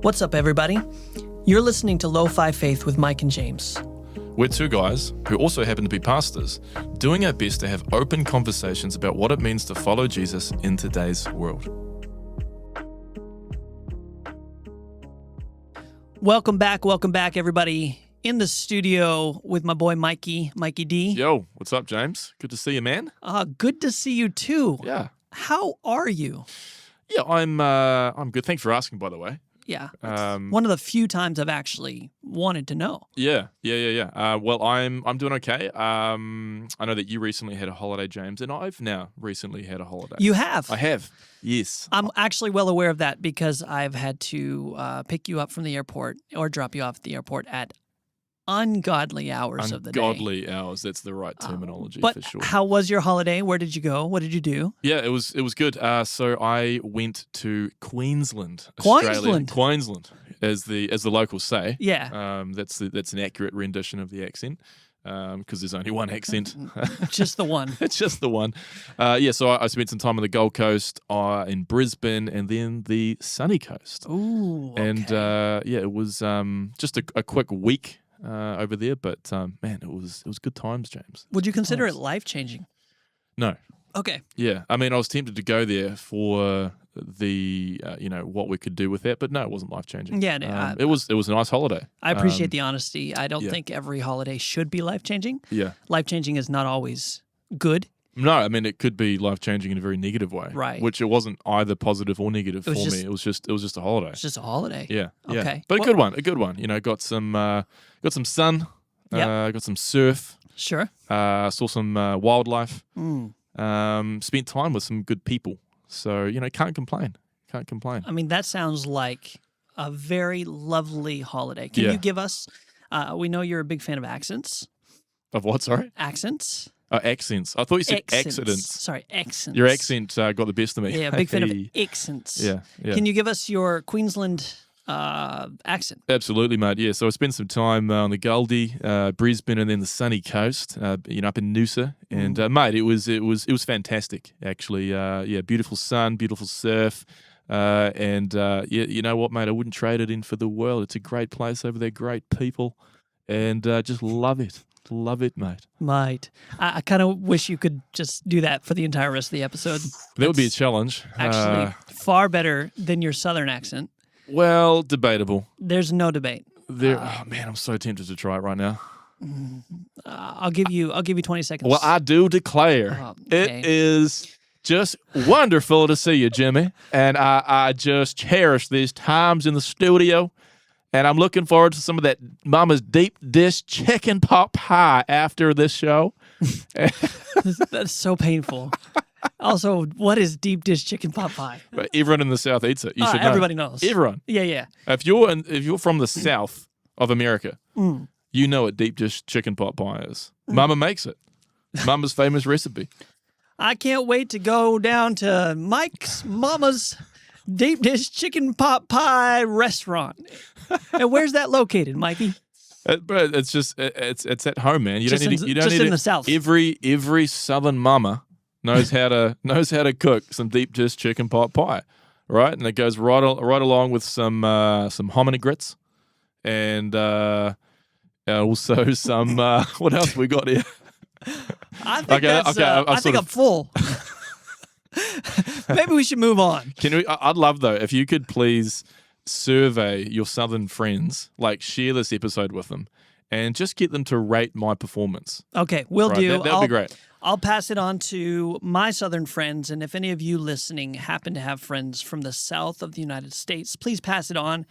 What's up, everybody? You're listening to Lo-Fi Faith with Mike and James. We're two guys who also happen to be pastors, doing our best to have open conversations about what it means to follow Jesus in today's world. Welcome back, everybody. In the studio with my boy Mikey D. Yo, what's up, James? Good to see you, man. Good to see you too. Yeah. How are you? Yeah, I'm good. Thanks for asking, by the way. Yeah. One of the few times I've actually wanted to know. Yeah. Well, I'm doing okay. I know that you recently had a holiday, James, and I've now recently had a holiday. You have? I have. Yes. I'm actually well aware of that because I've had to pick you up from the airport or drop you off at the airport at ungodly hours of the day. Ungodly hours. That's the right terminology but for sure. How was your holiday? Where did you go? What did you do? Yeah, it was good. So I went to Queensland, Australia. Queensland, as the locals say. Yeah. That's an accurate rendition of the accent. Because there's only one accent. Just the one. It's just the one. So I spent some time on the Gold Coast, in Brisbane, and then the sunny coast. Ooh, okay. And it was just a quick week over there, but man, it was good times, James. Would you consider it life-changing? No. Okay. Yeah, I mean, I was tempted to go there for the what we could do with that, but no, it wasn't life-changing. Yeah, it was a nice holiday. I appreciate the honesty. I don't think every holiday should be life-changing. Yeah, life-changing is not always good. No, I mean, it could be life-changing in a very negative way, right? Which it wasn't either positive or negative for me. It was just a holiday. It's just a holiday. Yeah. Okay, but a good one. You know, got some sun. Got some surf. Sure. Saw some wildlife. Spent time with some good people. So, can't complain. I mean, that sounds like a very lovely holiday. Can you give us, we know you're a big fan of accents. Of what, sorry? Accents. Oh, accents. I thought you said accidents. Sorry, accents. Your accent got the best of me. Yeah, big fan of accents. Yeah. Can you give us your Queensland accent? Absolutely, mate. Yeah, so I spent some time on the Goldie, Brisbane, and then the sunny coast. Up in Noosa, and mate, it was fantastic. Actually, beautiful sun, beautiful surf, and you know what, mate? I wouldn't trade it in for the world. It's a great place over there, great people, and just love it. Love it, mate. Mate, I kind of wish you could just do that for the entire rest of the episode. That would be a challenge. Actually, far better than your southern accent. Well, debatable. There's no debate. Oh man, I'm so tempted to try it right now. I'll give you 20 seconds. Well, I do declare it is just wonderful to see you, Jimmy, and I just cherish these times in the studio. And I'm looking forward to some of that Mama's deep dish chicken pot pie after this show. That's so painful. Also, what is deep dish chicken pot pie? But everyone in the South eats it. You should know. Everybody knows. Everyone. Yeah. If you're from the South of America, you know what deep dish chicken pot pie is. Mama makes it. Mama's famous recipe. I can't wait to go down to Mike's Mama's deep dish chicken pot pie restaurant. And where's that located, Mikey? But it's just it's at home, man. You don't need in the South. Every Southern mama knows how to cook some deep dish chicken pot pie, right? And it goes right along with some hominy grits, and also some what else we got here? I think I'm full. Maybe we should move on. I'd love though if you could please survey your Southern friends, like share this episode with them, and just get them to rate my performance. Okay, will do. That'd be great. I'll pass it on to my Southern friends, and if any of you listening happen to have friends from the South of the United States, please pass it on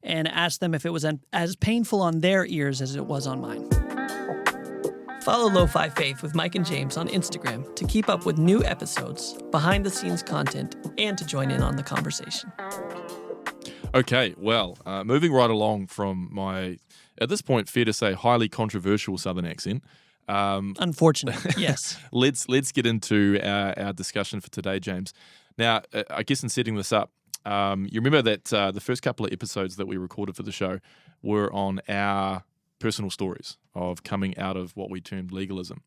and ask them if it was as painful on their ears as it was on mine. Follow Lo-Fi Faith with Mike and James on Instagram to keep up with new episodes, behind-the-scenes content, and to join in on the conversation. Okay, well, moving right along from my, at this point, fair to say, highly controversial Southern accent. Unfortunate, yes. Let's get into our discussion for today, James. Now, I guess in setting this up, you remember that the first couple of episodes that we recorded for the show were on our personal stories of coming out of what we termed legalism.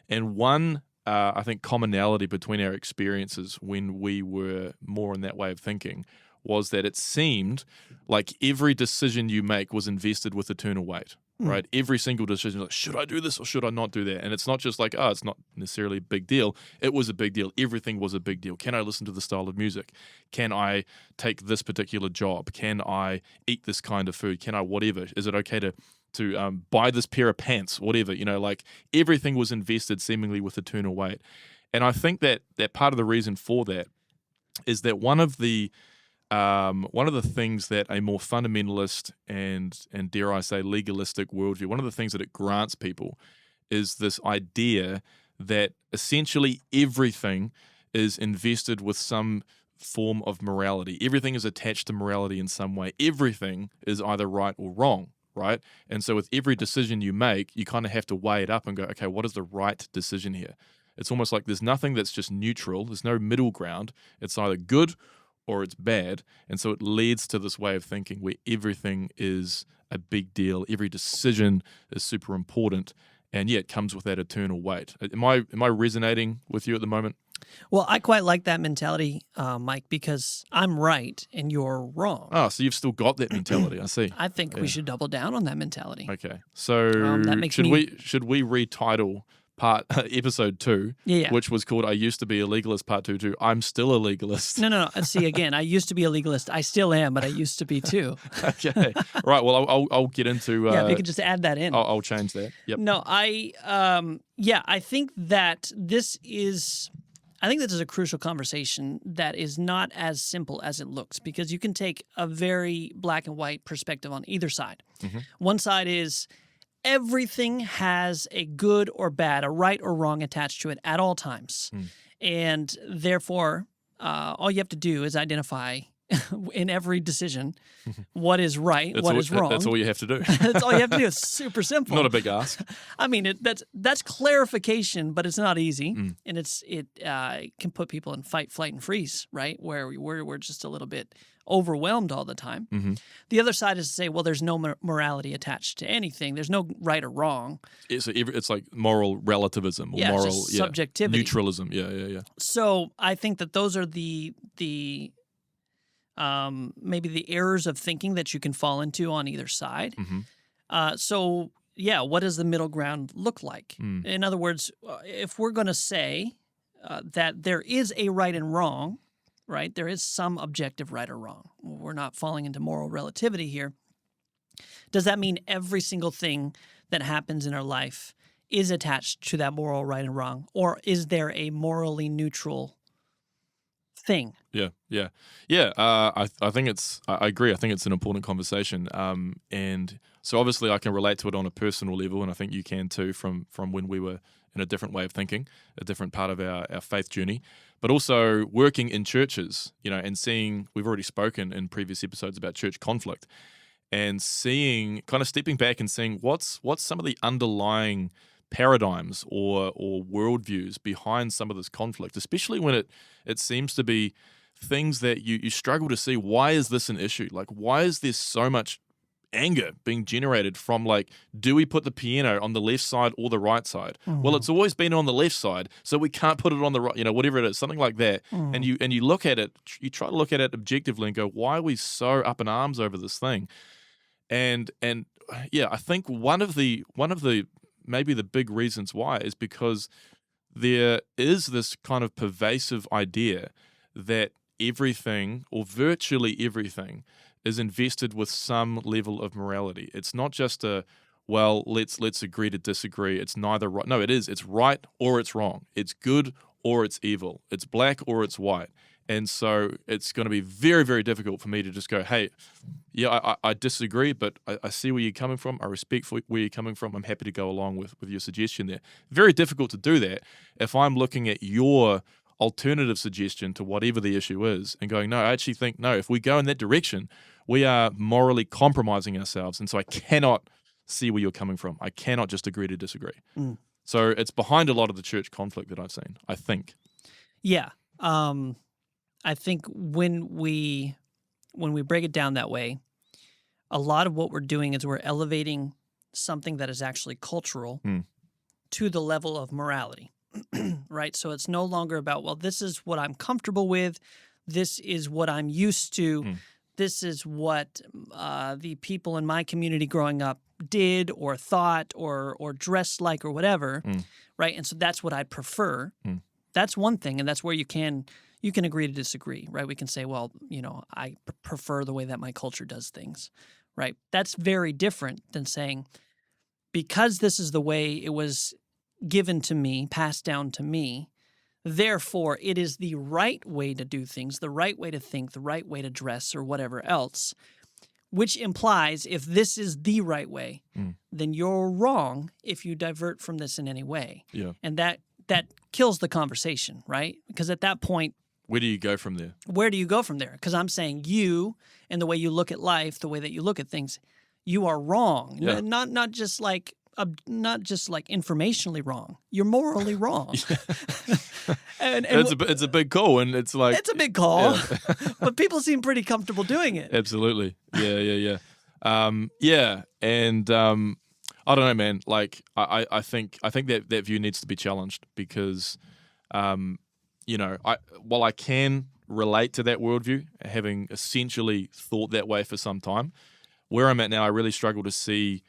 And one, I think, commonality between our experiences when we were more in that way of thinking was that it seemed like every decision you make was invested with eternal weight, right? Every single decision, like, should I do this or should I not do that? And it's not just like, oh, it's not necessarily a big deal. It was a big deal. Everything was a big deal. Can I listen to this style of music? Can I take this particular job? Can I eat this kind of food? Can I whatever? Is it okay to buy this pair of pants? Whatever, like everything was invested seemingly with eternal weight. And I think that part of the reason for that is that one of the things that a more fundamentalist and dare I say legalistic worldview, one of the things that it grants people is this idea that essentially everything is invested with some form of morality. Everything is attached to morality in some way. Everything is either right or wrong, right? And so with every decision you make, you kind of have to weigh it up and go, okay, what is the right decision here? It's almost like there's nothing that's just neutral. There's no middle ground. It's either good or it's bad. And so it leads to this way of thinking where everything is a big deal. Every decision is super important. And yeah, it comes with that eternal weight. Am I resonating with you at the moment? Well, I quite like that mentality, Mike, because I'm right and you're wrong. Oh, so you've still got that mentality. I see. I think we should double down on that mentality. Okay. So that makes should we retitle episode 2, which was called "I Used to Be a Legalist" Part 2 to "I'm Still a Legalist"? No. See, again, I used to be a legalist. I still am, but I used to be too. Okay, right. Well, I'll get into. If you could just add that in. I'll change that. Yep. No, I think that this is. I think this is a crucial conversation that is not as simple as it looks, because you can take a very black and white perspective on either side. Mm-hmm. One side is everything has a good or bad, a right or wrong attached to it at all times. And therefore, all you have to do is identify in every decision what is right, what is wrong. That's all you have to do. That's all you have to do. It's super simple. Not a big ask. I mean, that's clarification, but it's not easy, and it can put people in fight, flight, and freeze, right? Where we're just a little bit overwhelmed all the time. Mm-hmm. The other side is to say, well, there's no morality attached to anything. There's no right or wrong. It's like moral relativism or moral subjectivity, neutralism. Yeah. So I think that those are the maybe the errors of thinking that you can fall into on either side. Mm-hmm. What does the middle ground look like? In other words, if we're going to say that there is a right and wrong, right? There is some objective right or wrong. We're not falling into moral relativity here. Does that mean every single thing that happens in our life is attached to that moral right and wrong? Or is there a morally neutral thing? Yeah. I think I agree. I think it's an important conversation. And so obviously I can relate to it on a personal level, and I think you can too from when we were in a different way of thinking, a different part of our faith journey, but also working in churches, and seeing, we've already spoken in previous episodes about church conflict, and seeing, kind of stepping back and seeing what's some of the underlying paradigms or worldviews behind some of this conflict, especially when it seems to be things that you struggle to see. Why is this an issue? Like, why is there so much anger being generated from, like, do we put the piano on the left side or the right side? Mm-hmm. Well, it's always been on the left side, so we can't put it on the right, whatever it is, something like that. And you look at it, you try to look at it objectively and go, why are we so up in arms over this thing? And I think one of the maybe the big reasons why is because there is this kind of pervasive idea that everything, or virtually everything, is invested with some level of morality. It's not just let's agree to disagree. It's neither right. No, it is. It's right or it's wrong. It's good or it's evil. It's black or it's white. And so it's going to be very, very difficult for me to just go, hey, I disagree, but I see where you're coming from. I respect where you're coming from. I'm happy to go along with your suggestion there. Very difficult to do that if I'm looking at your alternative suggestion to whatever the issue is and going, no, I actually think, no, if we go in that direction, we are morally compromising ourselves. And so I cannot see where you're coming from. I cannot just agree to disagree. So it's behind a lot of the church conflict that I've seen, I think. Yeah. I think when we break it down that way, a lot of what we're doing is we're elevating something that is actually cultural to the level of morality, right? So it's no longer about, well, this is what I'm comfortable with. this is what I'm used to. Mm. This is what the people in my community growing up did or thought or dressed like or whatever, right? And so that's what I prefer. That's one thing, and that's where you can agree to disagree, right? We can say, well, I prefer the way that my culture does things, right? That's very different than saying, because this is the way it was given to me, passed down to me, therefore it is the right way to do things, the right way to think, the right way to dress, or whatever else, which implies if this is the right way, then you're wrong if you divert from this in any way. Yeah. And that kills the conversation, right? Because at that point, where do you go from there? Where do you go from there? Because I'm saying you and the way you look at life, the way that you look at things, you are wrong. Yeah. Not just like informationally wrong. You're morally wrong. and it's a big call, and it's like it's a big call, but people seem pretty comfortable doing it. Absolutely, yeah. And I don't know, man. Like I think that view needs to be challenged because, while I can relate to that worldview, having essentially thought that way for some time, where I'm at now, I really struggle to see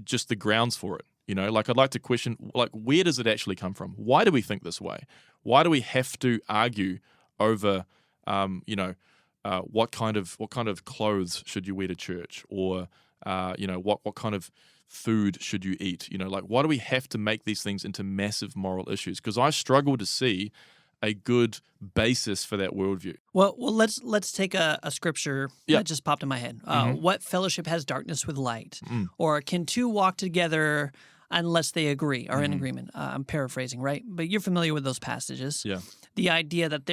just the grounds for it. Like I'd like to question, like, where does it actually come from? Why do we think this way? Why do we have to argue over, what kind of clothes should you wear to church, or what kind of food should you eat? Like, why do we have to make these things into massive moral issues? Because I struggle to see a good basis for that worldview. Well, let's take a scripture that just popped in my head. What fellowship has darkness with light? Or can two walk together unless they agree, or in agreement? I'm paraphrasing, right? But you're familiar with those passages. Yeah. The idea that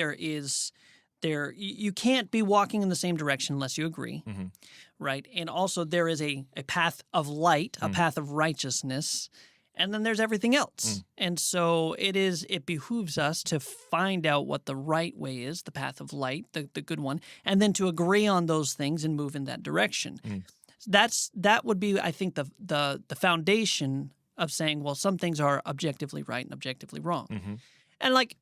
you can't be walking in the same direction unless you agree, right? And also there is a path of light, a path of righteousness, and then there's everything else. And so it behooves us to find out what the right way is, the path of light, the good one, and then to agree on those things and move in that direction. That would be, I think, the foundation of saying, well, some things are objectively right and objectively wrong. And like,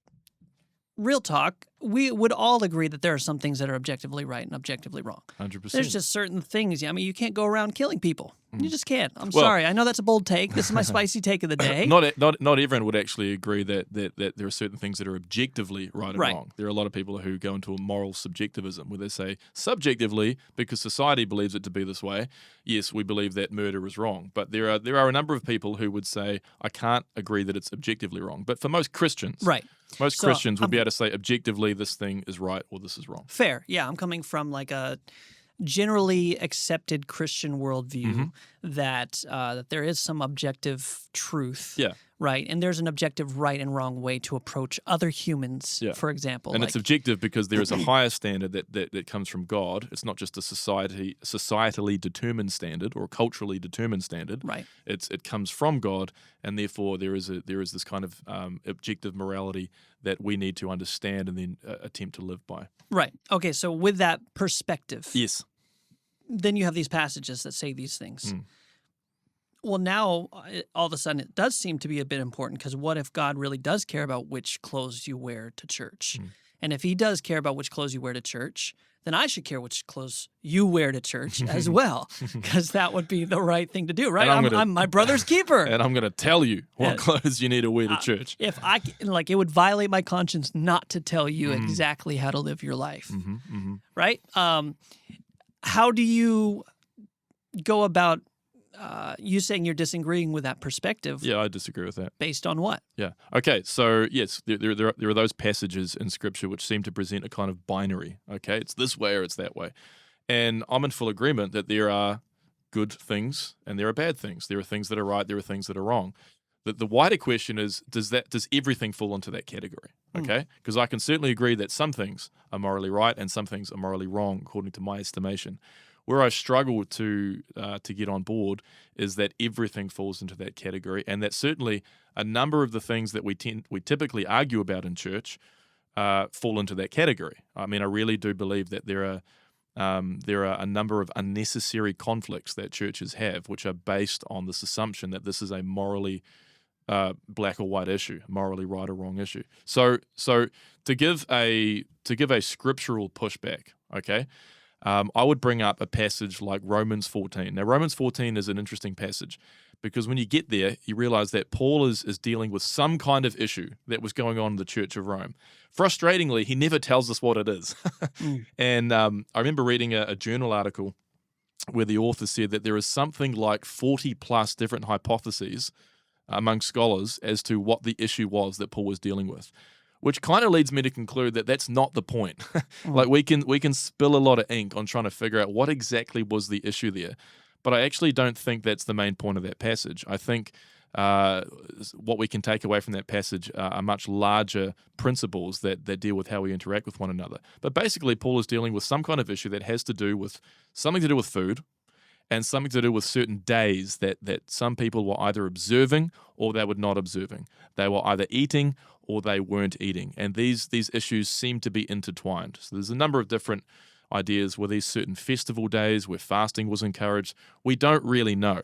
real talk, we would all agree that there are some things that are objectively right and objectively wrong. 100%. There's just certain things. I mean, you can't go around killing people. You just can't. I'm sorry. I know that's a bold take. This is my spicy take of the day. Not everyone would actually agree that there are certain things that are objectively right and wrong. There are a lot of people who go into a moral subjectivism where they say, subjectively, because society believes it to be this way, yes, we believe that murder is wrong. But there are a number of people who would say, I can't agree that it's objectively wrong. But for most Christians, most Christians would be able to say, objectively, this thing is right or this is wrong. Fair. Yeah, I'm coming from like a generally accepted Christian worldview that there is some objective truth, right? And there's an objective right and wrong way to approach other humans, for example. And it's objective because there is a higher standard that comes from God. It's not just a societally determined standard or culturally determined standard. Right. It comes from God, and therefore there is this kind of objective morality that we need to understand and then attempt to live by. Right. Okay, so with that perspective, yes, then you have these passages that say these things. Well, now, all of a sudden, it does seem to be a bit important, because what if God really does care about which clothes you wear to church? And if he does care about which clothes you wear to church, then I should care which clothes you wear to church as well, because that would be the right thing to do, right? I'm my brother's keeper. And I'm going to tell you what clothes you need to wear to church. If it would violate my conscience not to tell you exactly how to live your life, right? How do you go about you saying you're disagreeing with that perspective? Yeah, I disagree with that. Based on what? Yeah. Okay, so yes, there are those passages in Scripture which seem to present a kind of binary. Okay, it's this way or it's that way. And I'm in full agreement that there are good things and there are bad things. There are things that are right, there are things that are wrong. The wider question is, does everything fall into that category? Okay? Because I can certainly agree that some things are morally right and some things are morally wrong, according to my estimation. Where I struggle to get on board is that everything falls into that category, and that certainly a number of the things that we typically argue about in church fall into that category. I mean, I really do believe that there are a number of unnecessary conflicts that churches have, which are based on this assumption that this is a morally black or white issue, morally right or wrong issue. So to give a scriptural pushback, okay, I would bring up a passage like Romans 14. Now, Romans 14 is an interesting passage because when you get there, you realize that Paul is dealing with some kind of issue that was going on in the Church of Rome. Frustratingly, he never tells us what it is. And I remember reading a journal article where the author said that there is something like 40 plus different hypotheses among scholars as to what the issue was that Paul was dealing with, which kind of leads me to conclude that that's not the point. Like we can spill a lot of ink on trying to figure out what exactly was the issue there, but I actually don't think that's the main point of that passage. I think what we can take away from that passage are much larger principles that deal with how we interact with one another. But basically, Paul is dealing with some kind of issue that has to do with something to do with food, and something to do with certain days that some people were either observing or they were not observing. They were either eating or they weren't eating. And these issues seem to be intertwined. So there's a number of different ideas. Were these certain festival days where fasting was encouraged? We don't really know.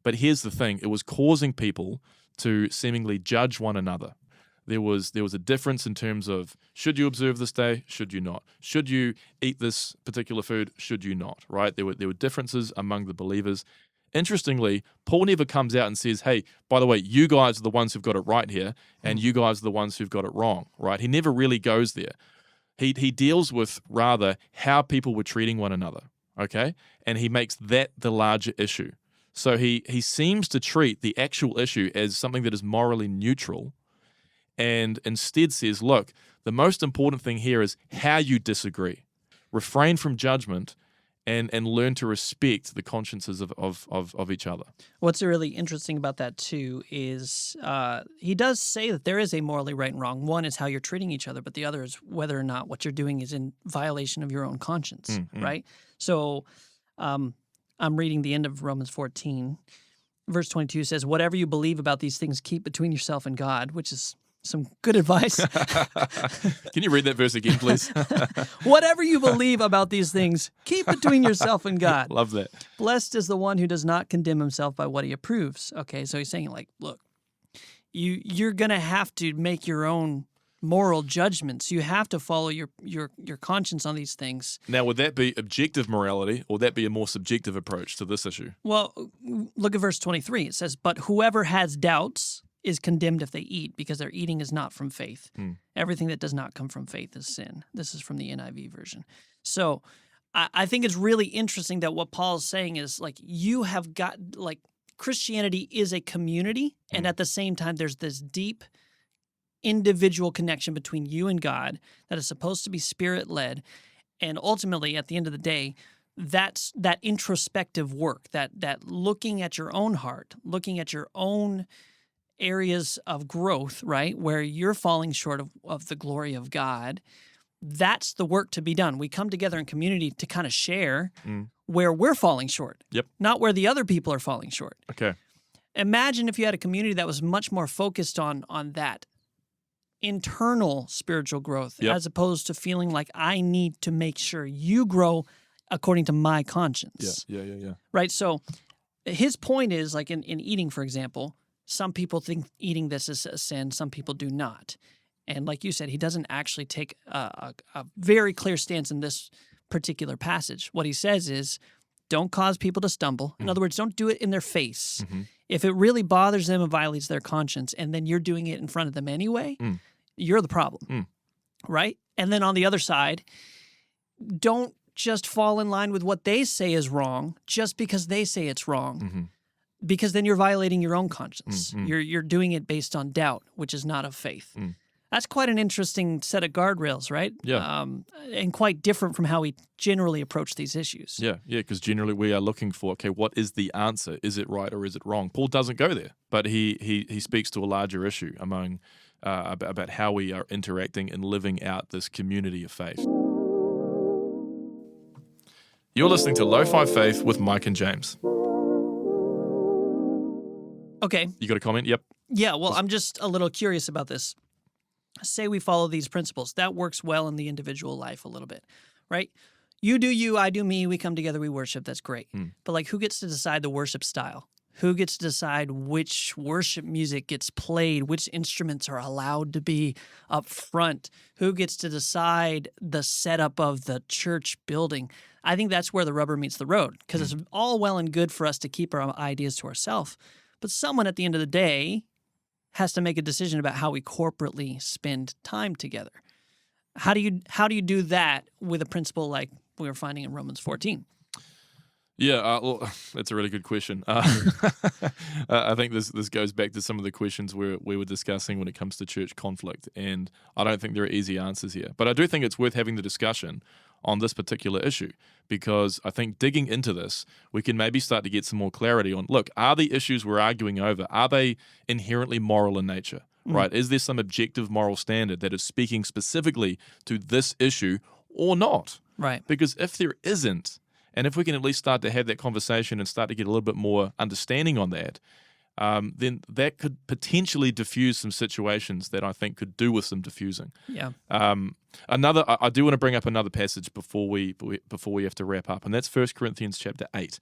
But here's the thing. It was causing people to seemingly judge one another. There was a difference in terms of, should you observe this day? Should you not? Should you eat this particular food? Should you not? Right? There were differences among the believers. Interestingly, Paul never comes out and says, hey, by the way, you guys are the ones who've got it right here, and you guys are the ones who've got it wrong, right? He never really goes there. He deals with, rather, how people were treating one another, okay? And he makes that the larger issue. So he seems to treat the actual issue as something that is morally neutral, and instead says, look, the most important thing here is how you disagree. Refrain from judgment and learn to respect the consciences of each other. What's really interesting about that, too, is he does say that there is a morally right and wrong. One is how you're treating each other, but the other is whether or not what you're doing is in violation of your own conscience, right? So I'm reading the end of Romans 14. Verse 22 says, whatever you believe about these things, keep between yourself and God, which is some good advice. Can you read that verse again, please? Whatever you believe about these things, keep between yourself and God. Love that. Blessed is the one who does not condemn himself by what he approves. Okay, so he's saying, like, look, you're going to have to make your own moral judgments. You have to follow your conscience on these things. Now, would that be objective morality, or would that be a more subjective approach to this issue? Well, look at verse 23. It says, but whoever has doubts is condemned if they eat, because their eating is not from faith. Everything that does not come from faith is sin. This is from the NIV version. So I think it's really interesting that what Paul is saying is, like, you have got, like, Christianity is a community, and at the same time there's this deep individual connection between you and God that is supposed to be spirit-led, and ultimately, at the end of the day, that's that introspective work, that looking at your own heart, looking at your own areas of growth, right, where you're falling short of the glory of God. That's the work to be done. We come together in community to kind of share where we're falling short, not where the other people are falling short. Okay. Imagine if you had a community that was much more focused on that internal spiritual growth, as opposed to feeling like I need to make sure you grow according to my conscience. Yeah. Right? So his point is, like in eating, for example, some people think eating this is a sin, some people do not. And like you said, he doesn't actually take a very clear stance in this particular passage. What he says is, don't cause people to stumble. In other words, don't do it in their face. If it really bothers them and violates their conscience, and then you're doing it in front of them anyway, you're the problem, right? And then on the other side, don't just fall in line with what they say is wrong just because they say it's wrong. Because then you're violating your own conscience. You're doing it based on doubt, which is not of faith. That's quite an interesting set of guardrails, right? Yeah. And quite different from how we generally approach these issues. Yeah, because generally we are looking for, okay, what is the answer? Is it right or is it wrong? Paul doesn't go there, but he speaks to a larger issue among about how we are interacting and living out this community of faith. You're listening to Lo-Fi Faith with Mike and James. Okay. You got a comment? Yep. Yeah, well, I'm just a little curious about this. Say we follow these principles. That works well in the individual life a little bit, right? You do you, I do me, we come together, we worship, that's great. But like, who gets to decide the worship style? Who gets to decide which worship music gets played? Which instruments are allowed to be up front? Who gets to decide the setup of the church building? I think that's where the rubber meets the road, because it's all well and good for us to keep our ideas to ourselves, but someone at the end of the day has to make a decision about how we corporately spend time together. How do you do that with a principle like we were finding in Romans 14? Yeah, well, that's a really good question. I think this goes back to some of the questions we were discussing when it comes to church conflict, and I don't think there are easy answers here. But I do think it's worth having the discussion on this particular issue, because I think digging into this, we can maybe start to get some more clarity on, look, are the issues we're arguing over, are they inherently moral in nature, right? Is there some objective moral standard that is speaking specifically to this issue or not? Right. Because if there isn't, and if we can at least start to have that conversation and start to get a little bit more understanding on that, then that could potentially diffuse some situations that I think could do with some diffusing. Yeah. I do want to bring up another passage before we have to wrap up, and that's 1 Corinthians chapter 8.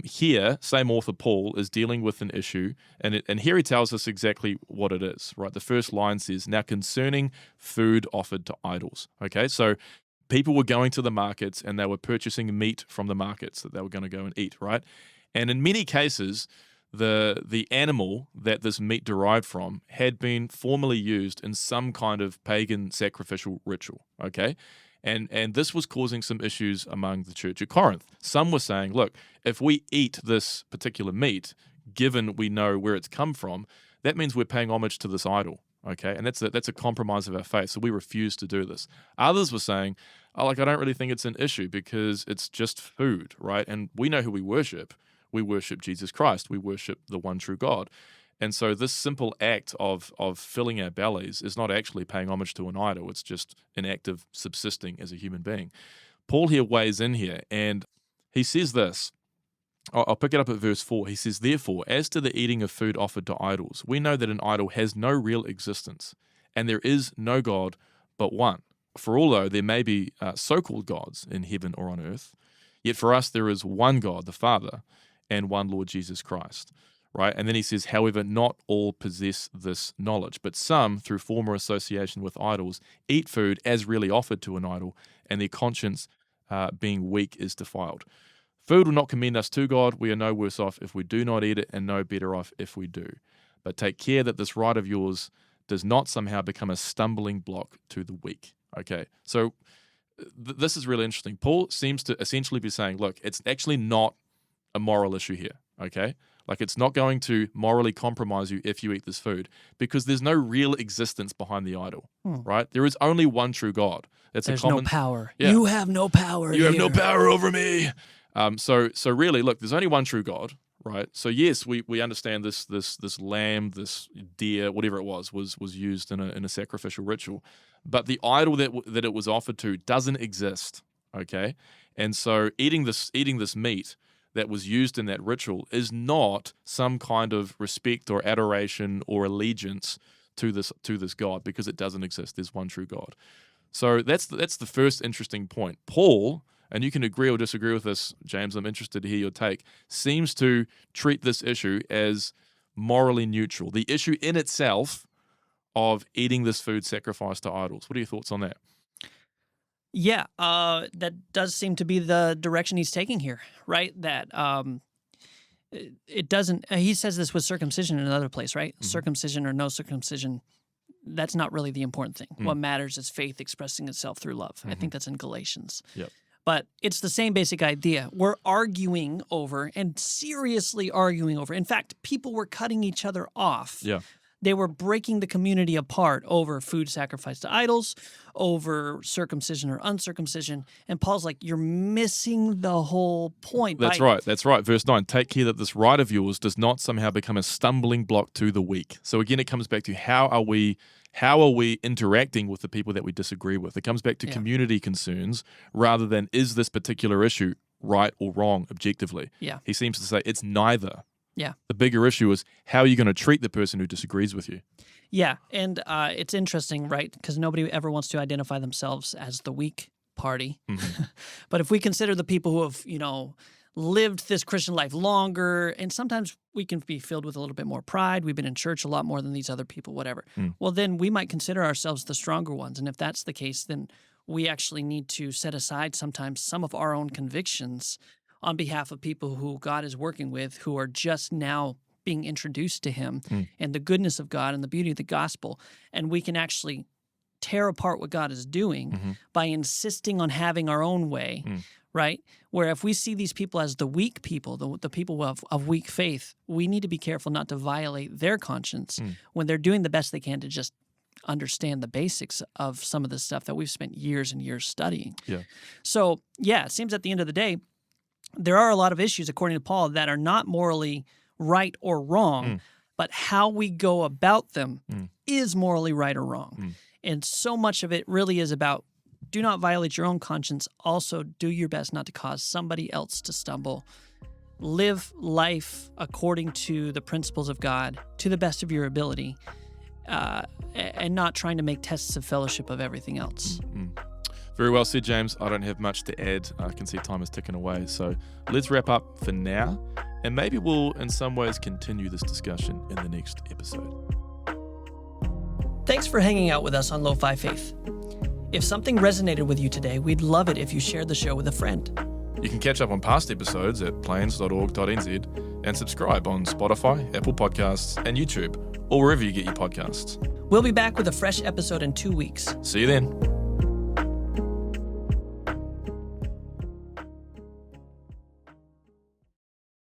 Here, same author Paul is dealing with an issue, and here he tells us exactly what it is. Right, the first line says, "Now concerning food offered to idols." Okay, so people were going to the markets and they were purchasing meat from the markets that they were going to go and eat, right? And in many cases, the animal that this meat derived from had been formerly used in some kind of pagan sacrificial ritual, okay? And this was causing some issues among the church at Corinth. Some were saying, look, if we eat this particular meat, given we know where it's come from, that means we're paying homage to this idol. Okay, and that's a compromise of our faith, so we refuse to do this. Others were saying, I don't really think it's an issue because it's just food, right? And we know who we worship. We worship Jesus Christ. We worship the one true God. And so this simple act of filling our bellies is not actually paying homage to an idol. It's just an act of subsisting as a human being. Paul here weighs in here, and he says this. I'll pick it up at verse 4. He says, "Therefore, as to the eating of food offered to idols, we know that an idol has no real existence, and there is no God but one. For although there may be so-called gods in heaven or on earth, yet for us there is one God, the Father, and one Lord Jesus Christ." Right? And then he says, "However, not all possess this knowledge, but some, through former association with idols, eat food as really offered to an idol, and their conscience, being weak, is defiled. Food will not commend us to God. We are no worse off if we do not eat it, and no better off if we do. But take care that this right of yours does not somehow become a stumbling block to the weak." Okay, so this is really interesting. Paul seems to essentially be saying, look, it's actually not a moral issue here, okay? Like, it's not going to morally compromise you if you eat this food, because there's no real existence behind the idol, right? There is only one true God. There's no power. Yeah. You have no power. You have no power over me. So really, look, there's only one true God, right? So yes, we understand this lamb, this deer, whatever it was used in a sacrificial ritual, but the idol that it was offered to doesn't exist, okay? And so eating this meat that was used in that ritual is not some kind of respect or adoration or allegiance to this God, because it doesn't exist. There's one true God. So that's the first interesting point. Paul, and you can agree or disagree with this, James, I'm interested to hear your take, seems to treat this issue as morally neutral. The issue in itself of eating this food sacrificed to idols. What are your thoughts on that? Yeah, that does seem to be the direction he's taking here, right? That it doesn't, he says this with circumcision in another place, right? Mm-hmm. Circumcision or no circumcision, that's not really the important thing. What matters is faith expressing itself through love. Mm-hmm. I think that's in Galatians. Yep. But it's the same basic idea. We're arguing over, and seriously arguing over. In fact, people were cutting each other off. Yeah. They were breaking the community apart over food sacrificed to idols, over circumcision or uncircumcision. And Paul's like, you're missing the whole point. That's right. Verse 9, "Take care that this right of yours does not somehow become a stumbling block to the weak." So again, it comes back to how are we interacting with the people that we disagree with? It comes back to community concerns rather than is this particular issue right or wrong objectively. Yeah. He seems to say it's neither. Yeah. The bigger issue is how are you going to treat the person who disagrees with you? Yeah, and it's interesting, right? Because nobody ever wants to identify themselves as the weak party. Mm-hmm. But if we consider the people who have, lived this Christian life longer, and sometimes we can be filled with a little bit more pride. We've been in church a lot more than these other people, whatever. Well, then we might consider ourselves the stronger ones. And if that's the case, then we actually need to set aside sometimes some of our own convictions on behalf of people who God is working with, who are just now being introduced to him and the goodness of God and the beauty of the gospel. And we can actually tear apart what God is doing by insisting on having our own way, right? Where if we see these people as the weak people, the people of weak faith, we need to be careful not to violate their conscience when they're doing the best they can to just understand the basics of some of the stuff that we've spent years and years studying. Yeah. So, yeah, it seems at the end of the day, there are a lot of issues, according to Paul, that are not morally right or wrong, but how we go about them is morally right or wrong. And so much of it really is about do not violate your own conscience. Also, do your best not to cause somebody else to stumble. Live life according to the principles of God to the best of your ability, and not trying to make tests of fellowship of everything else. Very well said, James. I don't have much to add. I can see time is ticking away. So let's wrap up for now, and maybe we'll in some ways continue this discussion in the next episode. Thanks for hanging out with us on Lo-Fi Faith. If something resonated with you today, we'd love it if you shared the show with a friend. You can catch up on past episodes at plains.org.nz and subscribe on Spotify, Apple Podcasts, and YouTube, or wherever you get your podcasts. We'll be back with a fresh episode in 2 weeks. See you then.